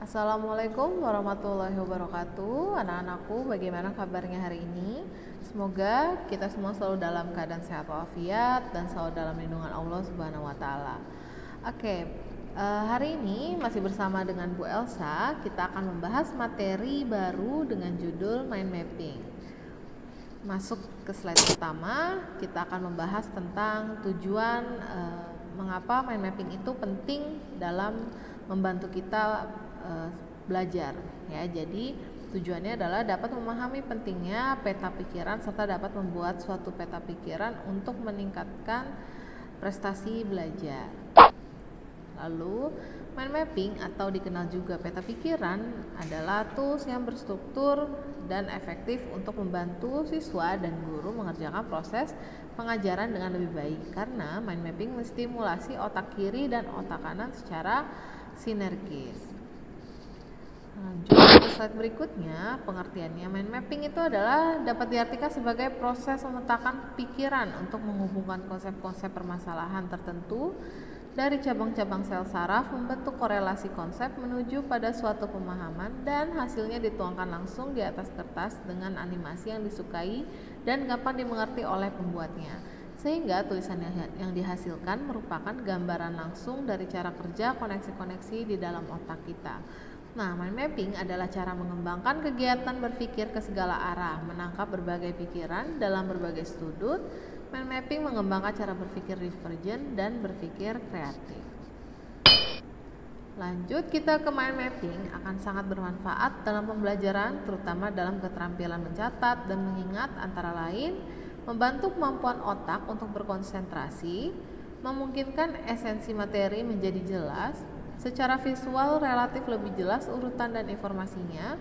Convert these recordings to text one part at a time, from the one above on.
Assalamualaikum warahmatullahi wabarakatuh. Anak-anakku, bagaimana kabarnya hari ini? Semoga kita semua selalu dalam keadaan sehat walafiat dan selalu dalam lindungan Allah Subhanahu wa taala. Oke, hari ini masih bersama dengan Bu Elsa, kita akan membahas materi baru dengan judul mind mapping. Masuk ke slide pertama, kita akan membahas tentang tujuan mengapa mind mapping itu penting dalam membantu kita belajar ya. Jadi tujuannya adalah dapat memahami pentingnya peta pikiran serta dapat membuat suatu peta pikiran untuk meningkatkan prestasi belajar. Lalu mind mapping atau dikenal juga peta pikiran adalah tools yang berstruktur dan efektif untuk membantu siswa dan guru mengerjakan proses pengajaran dengan lebih baik, karena mind mapping menstimulasi otak kiri dan otak kanan secara sinergis. Lanjut ke slide berikutnya, pengertiannya mind mapping itu adalah dapat diartikan sebagai proses memetakan pikiran untuk menghubungkan konsep-konsep permasalahan tertentu dari cabang-cabang sel saraf, membentuk korelasi konsep menuju pada suatu pemahaman, dan hasilnya dituangkan langsung di atas kertas dengan animasi yang disukai dan gampang dimengerti oleh pembuatnya, sehingga tulisan yang dihasilkan merupakan gambaran langsung dari cara kerja koneksi-koneksi di dalam otak kita. Nah, mind mapping adalah cara mengembangkan kegiatan berpikir ke segala arah, menangkap berbagai pikiran dalam berbagai sudut. Mind mapping mengembangkan cara berpikir divergen dan berpikir kreatif. Lanjut, kita ke mind mapping akan sangat bermanfaat dalam pembelajaran, terutama dalam keterampilan mencatat dan mengingat, antara lain membantu kemampuan otak untuk berkonsentrasi, memungkinkan esensi materi menjadi jelas, secara visual relatif lebih jelas urutan dan informasinya,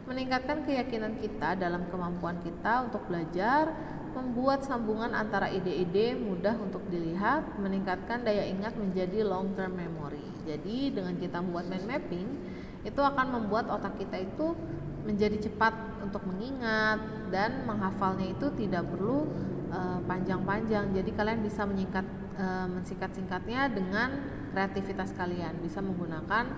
meningkatkan keyakinan kita dalam kemampuan kita untuk belajar, membuat sambungan antara ide-ide mudah untuk dilihat, meningkatkan daya ingat menjadi long term memory. Jadi dengan kita membuat mind mapping, itu akan membuat otak kita itu menjadi cepat untuk mengingat, dan menghafalnya itu tidak perlu panjang-panjang. Jadi kalian bisa mensingkat-singkatnya dengan kreativitas kalian, bisa menggunakan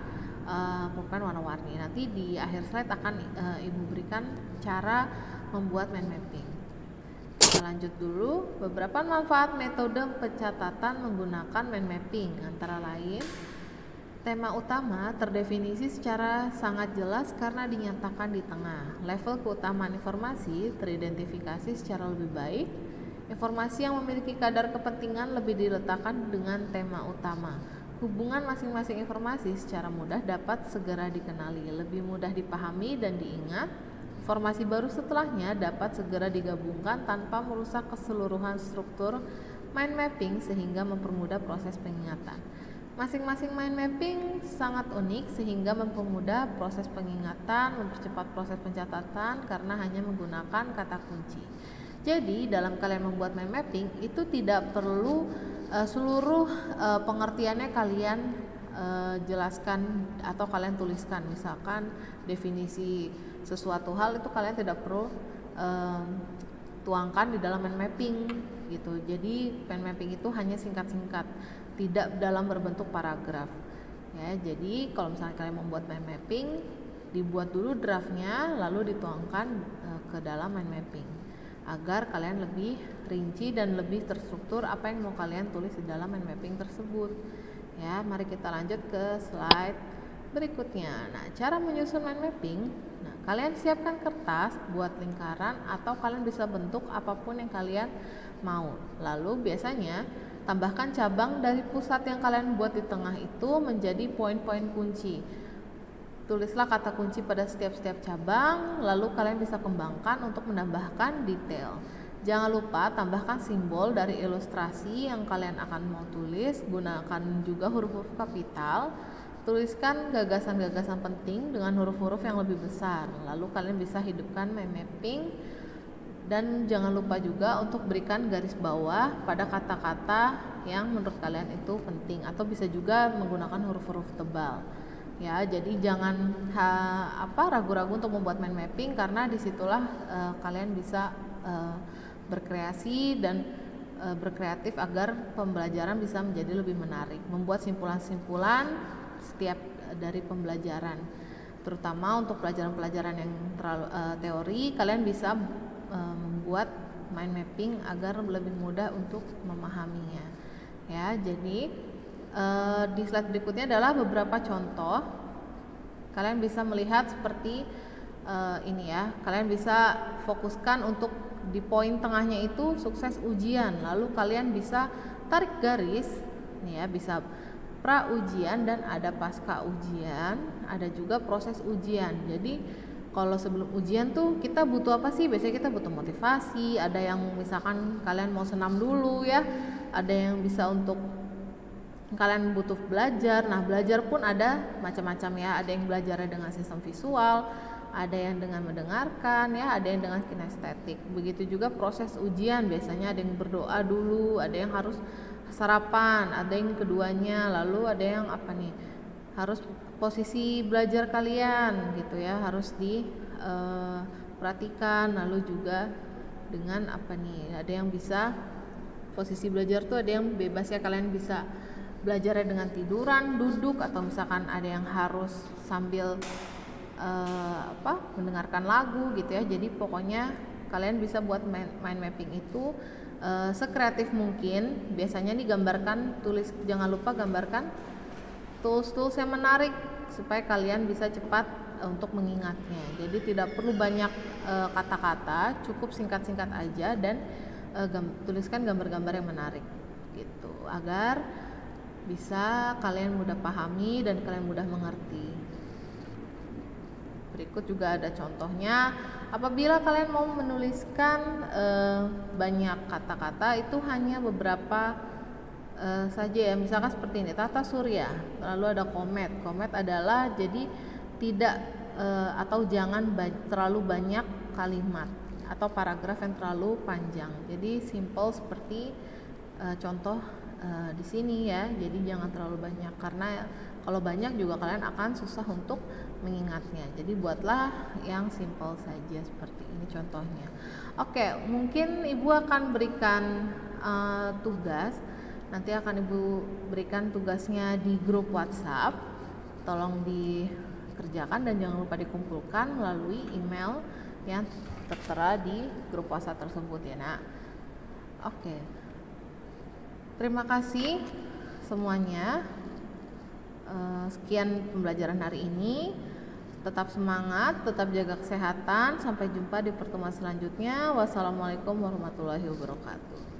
pulpen warna-warni. Nanti di akhir slide akan Ibu berikan cara membuat mind mapping. Kita lanjut dulu, beberapa manfaat metode pencatatan menggunakan mind mapping, antara lain tema utama terdefinisi secara sangat jelas karena dinyatakan di tengah. Level keutamaan informasi teridentifikasi secara lebih baik. Informasi yang memiliki kadar kepentingan lebih diletakkan dengan tema utama. Hubungan masing-masing informasi secara mudah dapat segera dikenali, lebih mudah dipahami dan diingat. Informasi baru setelahnya dapat segera digabungkan tanpa merusak keseluruhan struktur mind mapping sehingga mempermudah proses pengingatan. Masing-masing mind mapping sangat unik sehingga mempermudah proses pengingatan, mempercepat proses pencatatan karena hanya menggunakan kata kunci. Jadi dalam kalian membuat mind mapping itu tidak perlu seluruh pengertiannya kalian jelaskan atau kalian tuliskan. Misalkan definisi sesuatu hal itu kalian tidak perlu tuangkan di dalam mind mapping gitu. Jadi mind mapping itu hanya singkat-singkat, tidak dalam berbentuk paragraf ya. Jadi kalau misalnya kalian membuat mind mapping, dibuat dulu draftnya lalu dituangkan ke dalam mind mapping agar kalian lebih rinci dan lebih terstruktur apa yang mau kalian tulis di dalam mind mapping tersebut ya. Mari kita lanjut ke slide berikutnya. Nah, cara menyusun mind mapping, nah, kalian siapkan kertas, buat lingkaran atau kalian bisa bentuk apapun yang kalian mau. Lalu biasanya tambahkan cabang dari pusat yang kalian buat di tengah itu menjadi poin-poin kunci. Tulislah kata kunci pada setiap cabang, lalu kalian bisa kembangkan untuk menambahkan detail. Jangan lupa tambahkan simbol dari ilustrasi yang kalian akan mau tulis. Gunakan juga huruf-huruf kapital. Tuliskan gagasan-gagasan penting dengan huruf-huruf yang lebih besar. Lalu kalian bisa hidupkan mind mapping. Dan jangan lupa juga untuk berikan garis bawah pada kata-kata yang menurut kalian itu penting, atau bisa juga menggunakan huruf-huruf tebal ya. Jadi jangan ragu-ragu untuk membuat mind mapping, karena disitulah kalian bisa berkreasi dan berkreatif agar pembelajaran bisa menjadi lebih menarik, membuat simpulan-simpulan setiap dari pembelajaran. terutama untuk pelajaran-pelajaran yang terlalu teori, kalian bisa membuat mind mapping agar lebih mudah untuk memahaminya. Ya, jadi di slide berikutnya adalah beberapa contoh. Kalian bisa melihat seperti ini ya. Kalian bisa fokuskan untuk di poin tengahnya itu sukses ujian. Lalu kalian bisa tarik garis, nih ya, bisa pra ujian dan ada pasca ujian, ada juga proses ujian. Jadi kalau sebelum ujian tuh kita butuh apa sih? Biasanya kita butuh motivasi. Ada yang misalkan kalian mau senam dulu ya. Ada yang bisa untuk kalian butuh belajar. Nah, belajar pun ada macam-macam ya. Ada yang belajarnya dengan sistem visual, ada yang dengan mendengarkan ya, ada yang dengan kinestetik. Begitu juga proses ujian, biasanya ada yang berdoa dulu, ada yang harus sarapan, ada yang keduanya, lalu ada yang apa nih, harus posisi belajar kalian gitu ya, harus diperhatikan. Lalu juga dengan apa nih, ada yang bisa posisi belajar tuh ada yang bebas ya, kalian bisa belajarnya dengan tiduran, duduk, atau misalkan ada yang harus sambil mendengarkan lagu gitu ya. Jadi pokoknya kalian bisa buat mind mapping itu sekreatif mungkin. Biasanya digambarkan, jangan lupa gambarkan tools-tools yang menarik supaya kalian bisa cepat untuk mengingatnya. Jadi tidak perlu banyak kata-kata, cukup singkat-singkat aja dan tuliskan gambar-gambar yang menarik gitu, agar bisa kalian mudah pahami dan kalian mudah mengerti. Berikut juga ada contohnya. Apabila kalian mau menuliskan banyak kata-kata, itu hanya beberapa saja ya. Misalkan seperti ini, tata surya, lalu ada komet. Komet adalah jadi tidak atau jangan terlalu banyak kalimat atau paragraf yang terlalu panjang. Jadi simple seperti contoh di sini ya. Jadi jangan terlalu banyak, karena kalau banyak juga kalian akan susah untuk mengingatnya. Jadi buatlah yang simple saja seperti ini contohnya. Oke, mungkin Ibu akan berikan tugas. Nanti akan Ibu berikan tugasnya di grup WhatsApp. Tolong dikerjakan dan jangan lupa dikumpulkan melalui email yang tertera di grup WhatsApp tersebut ya, Nak. Oke. Terima kasih semuanya. Sekian pembelajaran hari ini. Tetap semangat, tetap jaga kesehatan. Sampai jumpa di pertemuan selanjutnya. Wassalamualaikum warahmatullahi wabarakatuh.